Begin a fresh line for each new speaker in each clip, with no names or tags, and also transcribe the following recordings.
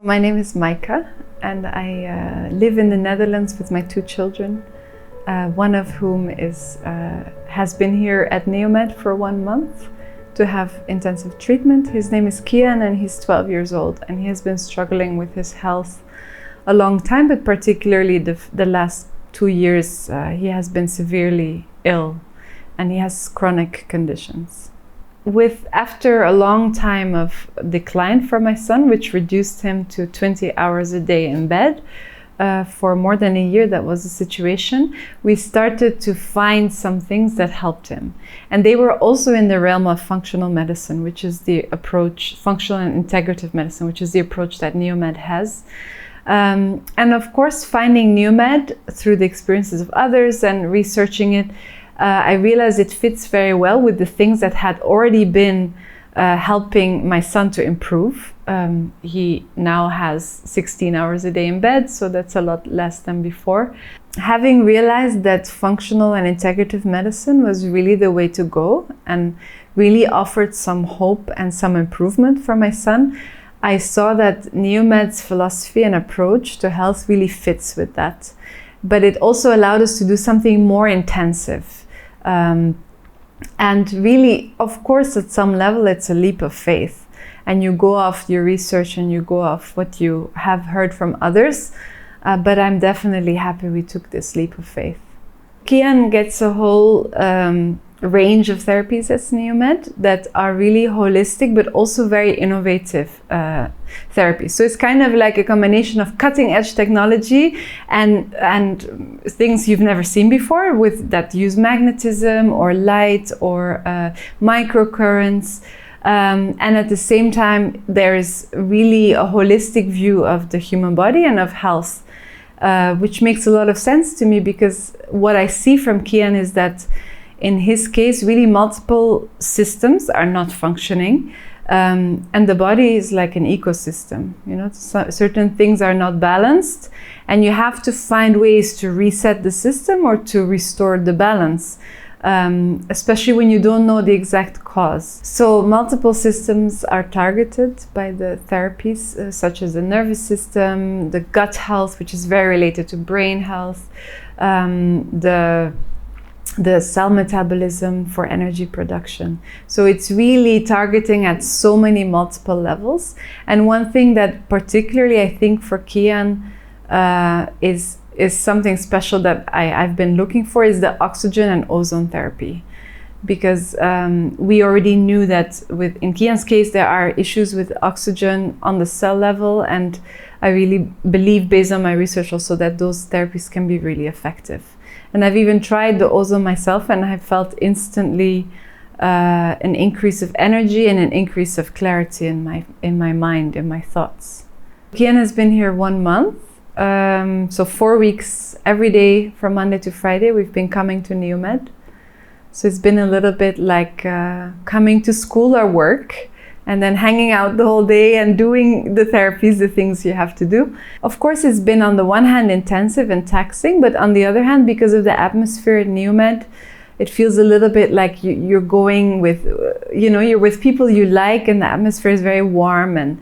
My name is Maike, and I live in the Netherlands with my two children, one of whom has been here at Neomed for 1 month to have intensive treatment. His name is Kian, and he's 12 years old, and he has been struggling with his health a long time, but particularly the last 2 years he has been severely ill, and he has chronic conditions. After a long time of decline for my son, which reduced him to 20 hours a day in bed, for more than a year, that was the situation, we started to find some things that helped him. And they were also in the realm of functional medicine, which is the approach, functional and integrative medicine, which is the approach that Neomed has. And of course, finding Neomed through the experiences of others and researching it, I realized it fits very well with the things that had already been helping my son to improve. He now has 16 hours a day in bed, so that's a lot less than before. Having realized that functional and integrative medicine was really the way to go and really offered some hope and some improvement for my son, I saw that Neomed's philosophy and approach to health really fits with that. But it also allowed us to do something more intensive. And really, of course, at some level, it's a leap of faith. And you go off your research and you go off what you have heard from others. But I'm definitely happy we took this leap of faith. Kian gets a whole range of therapies at Neomed that are really holistic, but also very innovative therapies. So it's kind of like a combination of cutting-edge technology and things you've never seen before, that use magnetism or light or microcurrents. And at the same time, there is really a holistic view of the human body and of health, which makes a lot of sense to me, because what I see from Kian is that in his case, really multiple systems are not functioning, and the body is like an ecosystem. You know, certain things are not balanced, and you have to find ways to reset the system or to restore the balance, especially when you don't know the exact cause. So multiple systems are targeted by the therapies, such as the nervous system, the gut health, which is very related to brain health, the cell metabolism for energy production. So it's really targeting at so many multiple levels. And one thing that particularly I think for Kian is something special that I've been looking for is the oxygen and ozone therapy. Because we already knew that in Kian's case, there are issues with oxygen on the cell level. And I really believe, based on my research also, that those therapies can be really effective. And I've even tried the ozone myself, and I felt instantly an increase of energy and an increase of clarity in my mind, in my thoughts. Kian has been here 1 month, so 4 weeks every day from Monday to Friday. We've been coming to Neomed, so it's been a little bit like coming to school or work, and then hanging out the whole day and doing the therapies, the things you have to do. Of course, it's been on the one hand intensive and taxing, but on the other hand, because of the atmosphere at Neomed, it feels a little bit like you're going with, you're with people you like, and the atmosphere is very warm and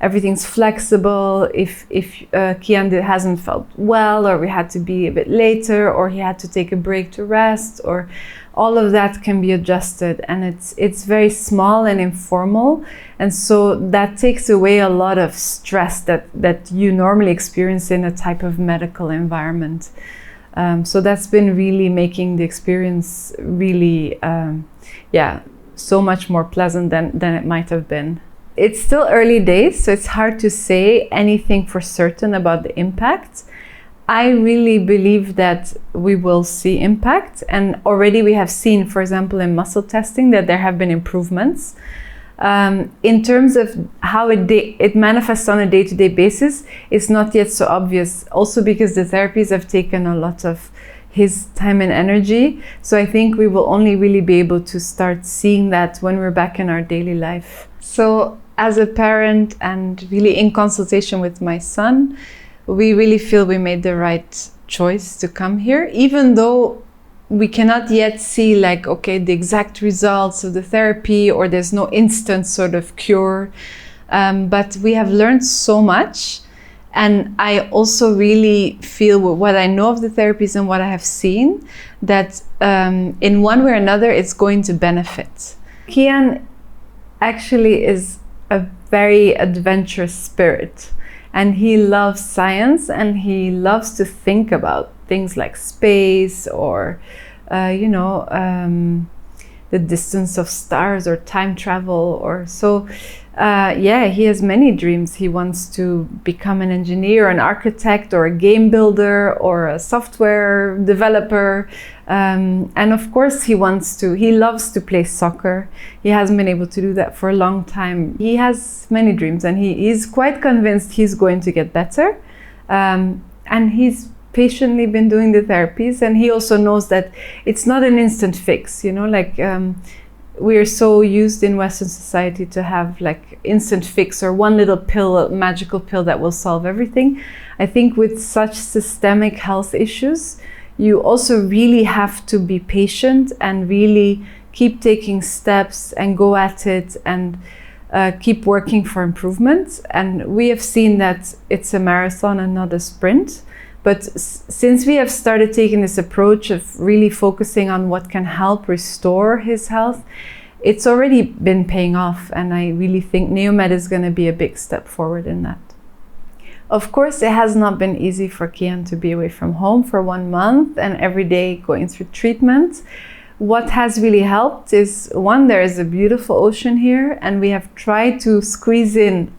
everything's flexible. If Kian hasn't felt well, or we had to be a bit later, or he had to take a break to rest, or all of that can be adjusted, and it's very small and informal, and so that takes away a lot of stress that you normally experience in a type of medical environment. So that's been really making the experience really, so much more pleasant than it might have been. It's still early days, so it's hard to say anything for certain about the impact. I really believe that we will see impact, and already we have seen, for example, in muscle testing, that there have been improvements. In terms of how it manifests on a day-to-day basis, it's not yet so obvious, also because the therapies have taken a lot of his time and energy. So I think we will only really be able to start seeing that when we're back in our daily life. So as a parent, and really in consultation with my son, we really feel we made the right choice to come here, even though we cannot yet see the exact results of the therapy, or there's no instant sort of cure. But we have learned so much. And I also really feel, with what I know of the therapies and what I have seen, that in one way or another, it's going to benefit. Kian actually is a very adventurous spirit, and he loves science, and he loves to think about things like space or, the distance of stars or time travel or so. He has many dreams. He wants to become an engineer, an architect, or a game builder, or a software developer. And of course, he loves to play soccer. He hasn't been able to do that for a long time. He has many dreams, and he's quite convinced he's going to get better. And he's patiently been doing the therapies, and he also knows that it's not an instant fix, we're so used in Western society to have like instant fix or one little pill, a magical pill that will solve everything. I think with such systemic health issues, you also really have to be patient and really keep taking steps and go at it and keep working for improvement. And we have seen that it's a marathon and not a sprint. But since we have started taking this approach of really focusing on what can help restore his health, it's already been paying off. And I really think Neomed is going to be a big step forward in that. Of course, it has not been easy for Kian to be away from home for 1 month and every day going through treatment. What has really helped is, one, there is a beautiful ocean here, and we have tried to squeeze in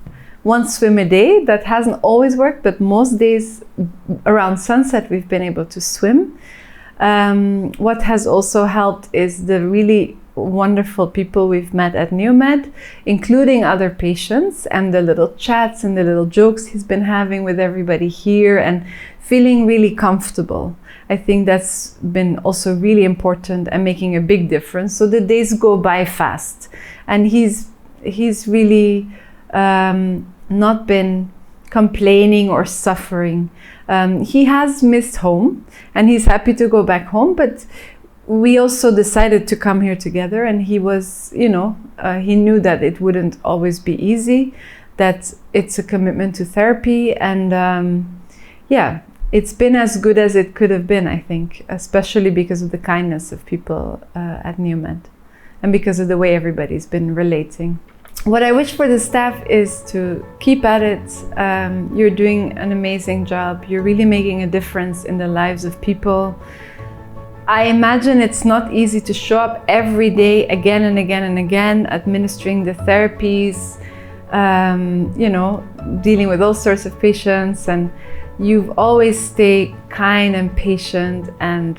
1 swim a day. That hasn't always worked, but most days around sunset we've been able to swim. What has also helped is the really wonderful people we've met at Neomed, including other patients, and the little chats and the little jokes he's been having with everybody here and feeling really comfortable. I think that's been also really important and making a big difference. So the days go by fast, and he's really not been complaining or suffering. He has missed home, and he's happy to go back home, but we also decided to come here together, and he was, he knew that it wouldn't always be easy, that it's a commitment to therapy, and it's been as good as it could have been, I think, especially because of the kindness of people at Neomed and because of the way everybody's been relating. What I wish for the staff is to keep at it. You're doing an amazing job. You're really making a difference in the lives of people. I imagine it's not easy to show up every day again and again and again, administering the therapies, dealing with all sorts of patients, and you've always stayed kind and patient and,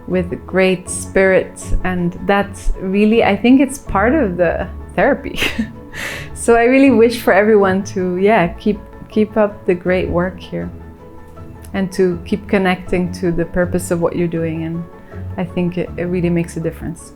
with great spirit, and that's really, I think it's part of the therapy. So I really wish for everyone to keep up the great work here and to keep connecting to the purpose of what you're doing, and I think it really makes a difference.